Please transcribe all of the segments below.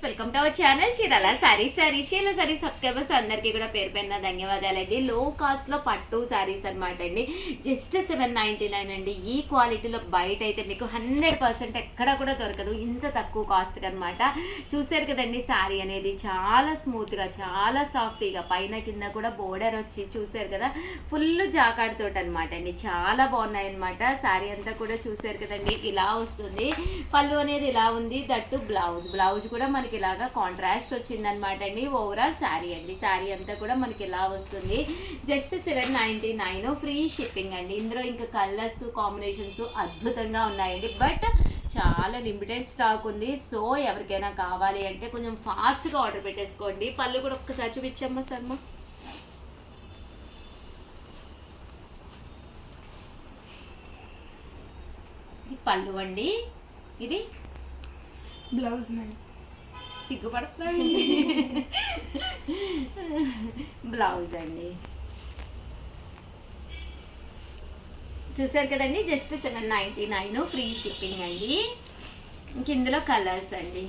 Welcome to our channel Chirala saris. Chirala saris subscribers అందరికీ కూడా పేరు పైన ధన్యవాదాలండి. లో కాస్ట్ లో పట్టు సారీస్ అనమాట అండి. జస్ట్ 799 అండి. ఈ క్వాలిటీలో బయట అయితే మీకు 100% ఎక్కడ కూడా దొరకదు, ఇంత తక్కువ కాస్ట్ అనమాట. చూసారు కదండి, సారీ అనేది చాలా స్మూత్ గా, చాలా సాఫ్టీగా, పైన కింద కూడా బోర్డర్ వచ్చి చూసారు కదా, ఫుల్ జాకాడ్ తోటి అనమాట అండి. చాలా బాగున్నాయి అనమాట. సారీ అంతా కూడా చూసారు కదండి, ఇలా వస్తుంది. పళ్ళు అనేది ఇలా ఉంది, దట్టు బ్లౌజ్ కూడా మనకి ఇలాగా కాంట్రాస్ట్ వచ్చిందనమాట అండి. ఓవరాల్ శారీ అండి, శారీ అంతా కూడా మనకి ఇలా వస్తుంది. జస్ట్ 799, ఫ్రీ షిప్పింగ్ అండి. ఇందులో ఇంకా కలర్స్ కాంబినేషన్స్ అద్భుతంగా ఉన్నాయండి. బట్ చాలా లిమిటెడ్ స్టాక్ ఉంది. సో ఎవరికైనా కావాలి అంటే కొంచెం ఫాస్ట్గా ఆర్డర్ పెట్టేసుకోండి. పళ్ళు కూడా ఒక్కసారి చూపించమ్మా శర్మ. పళ్ళు అండి, ఇది బ్లౌజ్ మేడం. సిగ్గుపడుతుంది. బ్లౌజ్ అండి, చూసారు కదండి. జస్ట్ 799, ఫ్రీ షిప్పింగ్ అండి. ఇంక ఇందులో కలర్స్ అండి.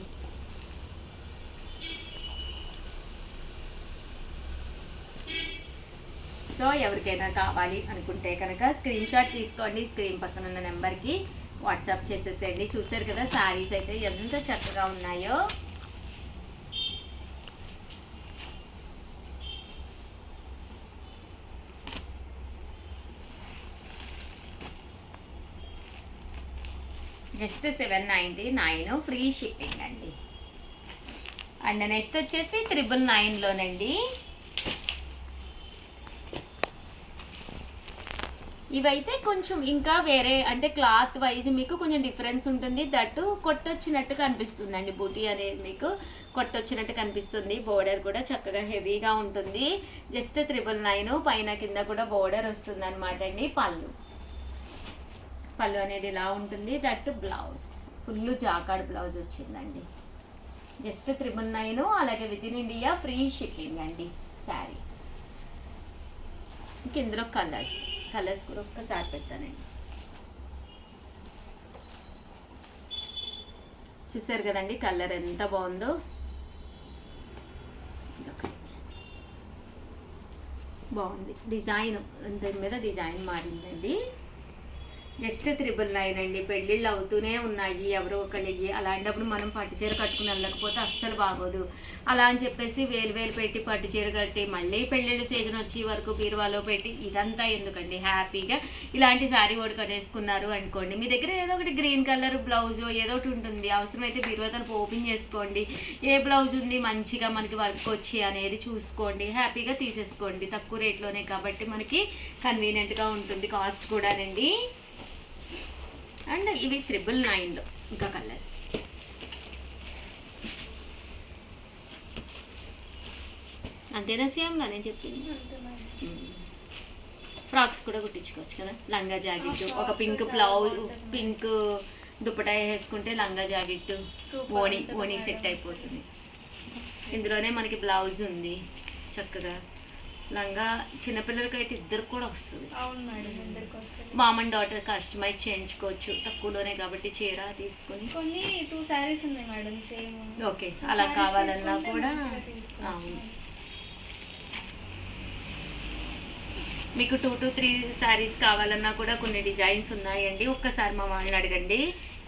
సో ఎవరికైనా కావాలి అనుకుంటే కనుక స్క్రీన్ షాట్ తీసుకోండి. స్క్రీన్ పక్కన ఉన్న నెంబర్కి వాట్సాప్ చేసేసేయండి. చూసారు కదా, శారీస్ అయితే ఎంత చక్కగా ఉన్నాయో. జస్ట్ 799, ఫ్రీ షిప్పింగ్ అండి. అండ్ నెక్స్ట్ వచ్చేసి 999లోనండి. ఇవైతే కొంచెం ఇంకా వేరే, అంటే క్లాత్ వైజ్ మీకు కొంచెం డిఫరెన్స్ ఉంటుంది. దట్టు కొట్టొచ్చినట్టు కనిపిస్తుంది అండి. బూటీ అనేది మీకు కొట్టొచ్చినట్టు కనిపిస్తుంది. బోర్డర్ కూడా చక్కగా హెవీగా ఉంటుంది. జస్ట్ 999, పైన కింద కూడా బోర్డర్ వస్తుంది అనమాట అండి. పళ్ళు అనేది ఇలా ఉంటుంది. That blouse full jacquard blouse వచ్చిందండి. జస్ట్ 999, అలాగే with in India free shipping అండి శారీ. ఇంక ఇందులో కలర్స్ కూడా ఒక్కసారి పెట్టానండి. చూసారు కదండి, కలర్ ఎంత బాగుందో. బాగుంది డిజైన్, దీని మీద డిజైన్ మారిందండి. జస్ట్ 999 అండి. పెళ్ళిళ్ళు అవుతూనే ఉన్నాయి ఎవరో ఒకళ్ళకి. అలాంటప్పుడు మనం పట్టు చీర కట్టుకుని వెళ్ళకపోతే అస్సలు బాగోదు. అలా అని చెప్పేసి వేలు పెట్టి పట్టు చీర కట్టి మళ్ళీ పెళ్ళిళ్ళ సీజన్ వచ్చే వరకు బీరువాలో పెట్టి ఇదంతా ఎందుకండి. హ్యాపీగా ఇలాంటి శారీ ఒకటి కట్టేసుకున్నారు అనుకోండి, మీ దగ్గర ఏదో ఒకటి గ్రీన్ కలర్ బ్లౌజ్ ఏదో ఒకటి ఉంటుంది. అవసరమైతే బీరువా తలుపు ఓపెన్ చేసుకోండి, ఏ బ్లౌజ్ ఉంది మంచిగా మనకి వర్క్ వచ్చి అనేది చూసుకోండి, హ్యాపీగా తీసేసుకోండి. తక్కువ రేట్లోనే కాబట్టి మనకి కన్వీనియంట్గా ఉంటుంది. కాస్ట్ కూడానండి. అండ్ ఇవి 999లో ఇంకా కలర్స్. అంతేనా శ్యామ్లా నేను చెప్పింది? ఫ్రాక్స్ కూడా కుట్టించుకోవచ్చు కదా. లంగా జాకెట్, ఒక పింక్ బ్లౌజ్, పింక్ దుప్పటా వేసుకుంటే లంగా జాకెట్ ఓణి సెట్ అయిపోతుంది. ఇందులోనే మనకి బ్లౌజ్ ఉంది చక్కగా. లంగా చిన్నపిల్లలకి అయితే ఇద్దరు కూడా వస్తుంది. మామ్ అండ్ డాటర్ కస్టమైజ్ చేయించుకోవచ్చు తక్కువలోనే కాబట్టి. చీర తీసుకుని కొన్ని 2 సారీస్ ఉన్నాయి మేడం సేమ్. ఓకే, అలా కావాలన్నా కూడా అవును. మీకు 2 to 3 శారీస్ కావాలన్నా కూడా కొన్ని డిజైన్స్ ఉన్నాయండి. ఒక్కసారి మా వాళ్ళని అడగండి.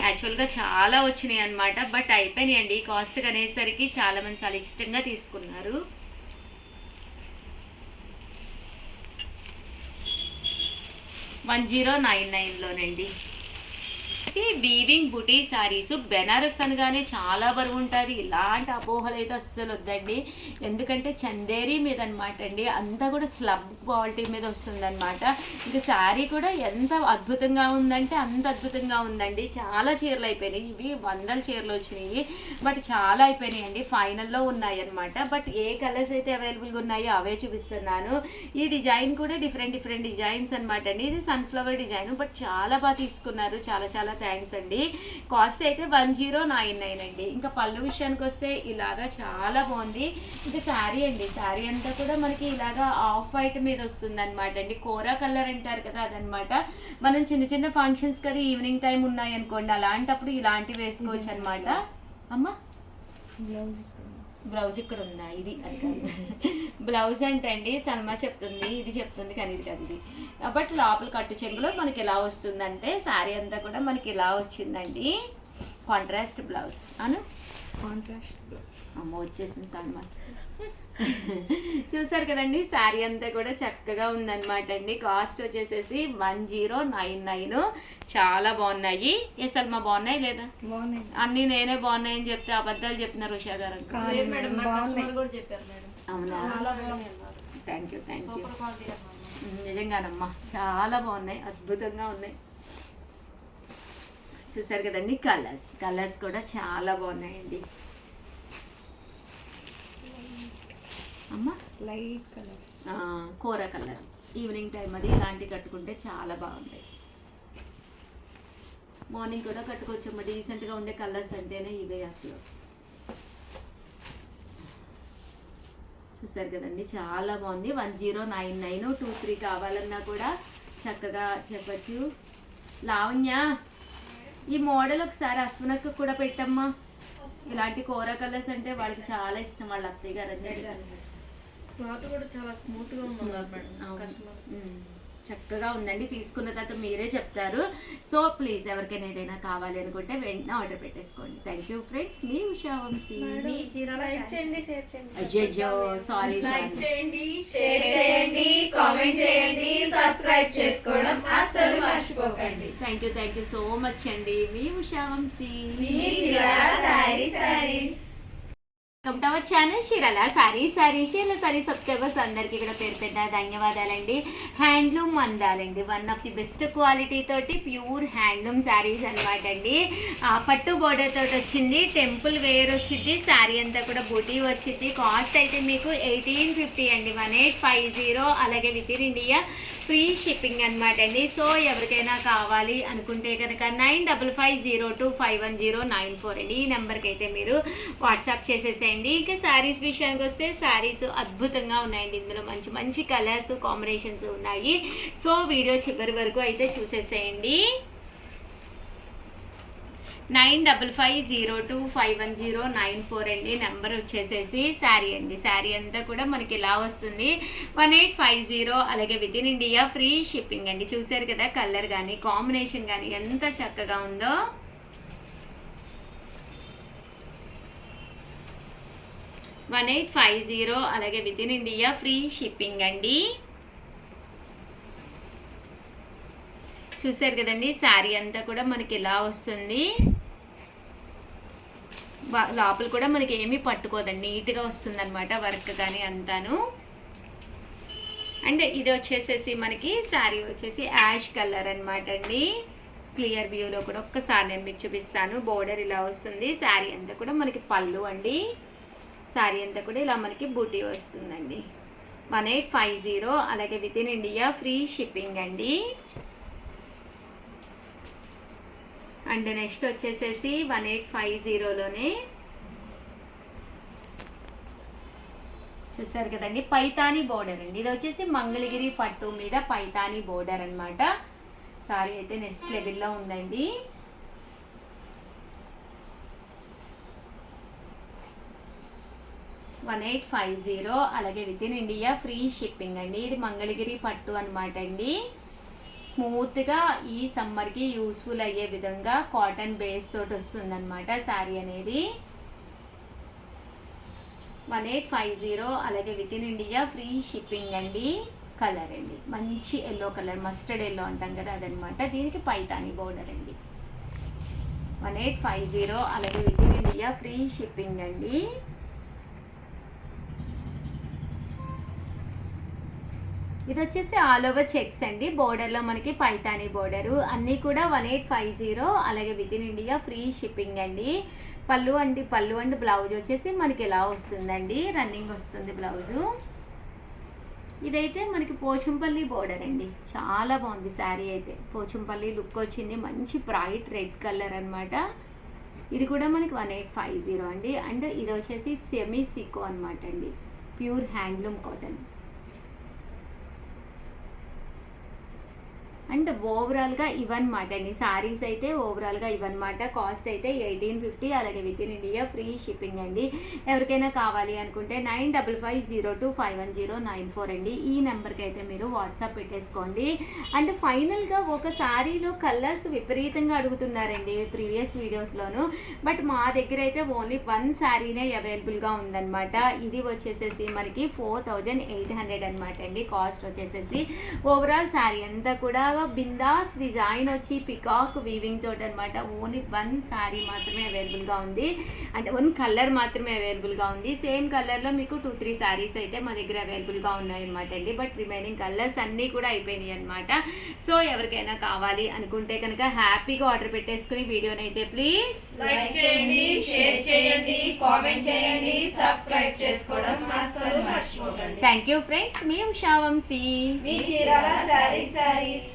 యాక్చువల్గా చాలా వచ్చినాయి అనమాట, బట్ అయిపోయినాయండి. కాస్ట్ అనేసరికి చాలామంది చాలా ఇష్టంగా తీసుకున్నారు. $1099లోనండి. వీవింగ్ బుటీ శారీస్. బెనారస్ అనగానే చాలా బరువు ఉంటుంది. ఇలాంటి అపోహలు అయితే అస్సలు వద్దండి. ఎందుకంటే చందేరి మీద అనమాట అండి, అంతా కూడా స్లబ్ క్వాలిటీ మీద వస్తుంది అనమాట. ఇంకా శారీ కూడా ఎంత అద్భుతంగా ఉందంటే అంత అద్భుతంగా ఉందండి. చాలా చీరలు అయిపోయినాయి. ఇవి 100 చీరలు వచ్చినాయి, బట్ చాలా అయిపోయినాయి అండి. ఫైనల్లో ఉన్నాయి అనమాట. బట్ ఏ కలర్స్ అయితే అవైలబుల్గా ఉన్నాయో అవే చూపిస్తున్నాను. ఈ డిజైన్ కూడా డిఫరెంట్ డిజైన్స్ అనమాట అండి. ఇది సన్ఫ్లవర్ డిజైన్, బట్ చాలా బాగా తీసుకున్నారు. చాలా థ్యాంక్స్ అండి. కాస్ట్ అయితే 1099 అండి. ఇంకా పళ్ళు విషయానికి వస్తే ఇలాగా చాలా బాగుంది. ఇంకా శారీ అండి, శారీ అంతా కూడా మనకి ఇలాగా ఆఫ్ వైట్ మీద వస్తుంది అనమాట అండి. కోరా కలర్ అంటారు కదా, అదనమాట. మనం చిన్న ఫంక్షన్స్ కదా ఈవినింగ్ టైం ఉన్నాయి అనుకోండి, అలాంటప్పుడు ఇలాంటివి వేసుకోవచ్చు అనమాట. అమ్మా బ్లౌజ్ బ్లౌజ్ ఇక్కడ ఉందా? ఇది అది కాదు. బ్లౌజ్ అంటే అండి సల్మా చెప్తుంది, ఇది చెప్తుంది కానీ ఇది కాదు ఇది. బట్ లోపల కట్టు చెంగులో మనకి ఎలా వస్తుందంటే శారీ అంతా కూడా మనకి ఇలా వచ్చిందండి. కాంట్రాస్ట్ బ్లౌజ్ అను కాంట్రాస్ట్ బ్లౌజ్. అమ్మ వచ్చేసింది సల్మా. చూసారు కదండి శారీ అంతా కూడా చక్కగా ఉందన్నమాట అండి. కాస్ట్ వచ్చేసేసి 1099. చాలా బాగున్నాయి. ఏ సల్మా బాగున్నాయి లేదా? బాగున్నాయి. అన్నీ నేనే బాగున్నాయని చెప్తే అబద్ధాలు చెప్తున్నారు ఉషా గారు. అవునా? థ్యాంక్ యూ నిజంగానమ్మా చాలా బాగున్నాయి, అద్భుతంగా ఉన్నాయి. చూసారు కదండి కలర్స్ కూడా చాలా బాగున్నాయండి. అమ్మ లైట్ కలర్స్, కూర కలర్ ఈవినింగ్ టైం అది ఇలాంటివి కట్టుకుంటే చాలా బాగుంటాయి. మార్నింగ్ కూడా కట్టుకోవచ్చమ్మా. డీసెంట్గా ఉండే కలర్స్ అంటేనే ఇవే అసలు. చూసారు కదండి చాలా బాగుంది. 1099. 23 కావాలన్నా కూడా చక్కగా చెప్పచ్చు. లావణ్య ఈ మోడల్ ఒకసారి అశ్వనకు కూడా పెట్టమ్మా. ఇలాంటి కూర కలర్స్ అంటే వాడికి చాలా ఇష్టం, వాళ్ళ అత్తయ్య గారు అన్నీ. క్లాత్ కూడా చాలా స్మూత్ గా ఉంది. చక్కగా ఉందండి. తీసుకున్న తర్వాత మీరే చెప్తారు. సో ప్లీజ్ ఎవరికైనా ఏదైనా కావాలి అనుకుంటే వెంటనే ఆర్డర్ పెట్టేసుకోండి. థ్యాంక్ యూ ఫ్రెండ్స్, మీ ఉషా వంశీ. అయ్యో సారీ. లైక్ చేయండి, షేర్ చేయండి, కామెంట్ చేయండి, సబ్స్క్రైబ్ చేసుకోవడం అస్సలు మర్చిపోకండి. థ్యాంక్ యూ సో మచ్ అండి. మీ ఉషా వంశీ, మీ Chirala sarees. Welcome to our channel Chirala saree subscribers అందరికీ కూడా పేరు పెద్ద ధన్యవాదాలండి. హ్యాండ్లూమ్ అందాలండి, one of the best quality తోటి ప్యూర్ హ్యాండ్లూమ్ శారీస్ అనమాట అండి. పట్టు బోర్డర్ తోటి వచ్చింది, టెంపుల్ వేర్ వచ్చింది, శారీ అంతా కూడా బూటీ వచ్చింది. కాస్ట్ అయితే మీకు 1850 అండి, 1850. అలాగే with in India free shipping అనమాట అండి. సో ఎవరికైనా కావాలి అనుకుంటే కనుక 9550251094 అండి. ఈ నెంబర్కి అయితే మీరు వాట్సాప్ చేసేసేయండి. ఇక శారీస్ విషయానికి వస్తే శారీస్ అద్భుతంగా ఉన్నాయండి. ఇందులో మంచి మంచి కలర్స్ కాంబినేషన్స్ ఉన్నాయి. సో వీడియో చివరి వరకు అయితే చూసేసేయండి. 9550251094 అండి నెంబర్ వచ్చేసేసి. శారీ అండి, శారీ అంతా కూడా మనకి ఇలా వస్తుంది 1850. అలాగే with in India free shipping అండి. చూసారు కదా కలర్ కానీ కాంబినేషన్ కానీ ఎంత చక్కగా ఉందో. $1850. అలాగే with in India free shipping అండి. చూసారు కదండి శారీ అంతా కూడా మనకి ఇలా వస్తుంది. లోపల కూడా మనకి ఏమీ పట్టుకోదండి, నీట్గా వస్తుంది అనమాట వర్క్ కానీ అంతాను. అండ్ ఇది వచ్చేసేసి మనకి శారీ వచ్చేసి యాష్ కలర్ అనమాట అండి. క్లియర్ వ్యూలో కూడా ఒక్కసారి నేను మీకు చూపిస్తాను. బోర్డర్ ఇలా వస్తుంది. శారీ అంతా కూడా మనకి పళ్ళు అండి. శారీ అంతా కూడా ఇలా మనకి బూటీ వస్తుందండి. 1850. అలాగే with in India free shipping అండి. అండ్ నెక్స్ట్ వచ్చేసేసి 1850లోనే చూసారు కదండి పైతానీ బోర్డర్ అండి. ఇది వచ్చేసి మంగళగిరి పట్టు మీద పైతానీ బోర్డర్ అనమాట. సారీ అయితే నెక్స్ట్ లెవెల్లో ఉందండి. $1850. అలాగే with in India free shipping అండి. ఇది మంగళగిరి పట్టు అనమాట అండి. స్మూత్గా ఈ సమ్మర్కి యూస్ఫుల్ అయ్యే విధంగా కాటన్ బేస్ తోటి వస్తుందన్నమాట శారీ అనేది. 1850. అలాగే with in India free shipping అండి. కలర్ అండి మంచి ఎల్లో కలర్, మస్టర్డ్ ఎల్లో అంటాం కదా అదనమాట. దీనికి పైతానీ బోర్డర్ అండి. 1850. అలాగే with in India free shipping అండి. ఇది వచ్చేసి ఆల్ ఓవర్ చెక్స్ అండి. బోర్డర్లో మనకి పైతానీ బోర్డరు అన్నీ కూడా 1850. అలాగే with in India free shipping అండి. పళ్ళు అండ్ బ్లౌజ్ వచ్చేసి మనకి ఇలా వస్తుందండి, రన్నింగ్ వస్తుంది బ్లౌజు. ఇదైతే మనకి పోచంపల్లి బోర్డర్ అండి. చాలా బాగుంది శారీ అయితే. పోచంపల్లి లుక్ వచ్చింది, మంచి బ్రైట్ రెడ్ కలర్ అనమాట. ఇది కూడా మనకి 1850 అండి. అండ్ ఇది వచ్చేసి సెమీ సికో అనమాట అండి, ప్యూర్ హ్యాండ్లూమ్ కాటన్. అండ్ ఓవరాల్గా ఇవన్నమాట అండి. శారీస్ అయితే ఓవరాల్గా ఇవన్నమాట. కాస్ట్ అయితే 1850, అలాగే with in India free shipping అండి. ఎవరికైనా కావాలి అనుకుంటే 9550210994 అండి. ఈ నెంబర్కి అయితే మీరు వాట్సాప్ పెట్టేసుకోండి. అండ్ ఫైనల్గా ఒక శారీలో కలర్స్ విపరీతంగా అడుగుతున్నారండి ప్రీవియస్ వీడియోస్లోను. బట్ మా దగ్గర అయితే ఓన్లీ 1 శారీనే అవైలబుల్గా ఉందన్నమాట. ఇది వచ్చేసేసి మనకి 4800 అనమాట అండి. కాస్ట్ వచ్చేసేసి ఓవరాల్ శారీ అంతా కూడా బిందాస్ డిజైన్ వచ్చి పికాక్ వీవింగ్ తోటి అనమాట. ఓన్లీ 1 శారీ మాత్రమే అవైలబుల్గా ఉంది, అంటే 1 కలర్ మాత్రమే అవైలబుల్గా ఉంది. సేమ్ కలర్లో మీకు 2-3 శారీస్ అయితే మా దగ్గర అవైలబుల్గా ఉన్నాయన్నమాట అండి. బట్ రిమైనింగ్ కలర్స్ అన్నీ కూడా అయిపోయినాయి అనమాట. సో ఎవరికైనా కావాలి అనుకుంటే కనుక హ్యాపీగా ఆర్డర్ పెట్టేసుకుని వీడియోని అయితే ప్లీజ్ లైక్ చేయండి, షేర్ చేయండి, కామెంట్ చేయండి, సబ్స్క్రైబ్ చేసుకోవడం అస్సలు మర్చిపోకండి. Thank you friends. మీ ఉషా వంశీ, మీ చీరాల శారీస్.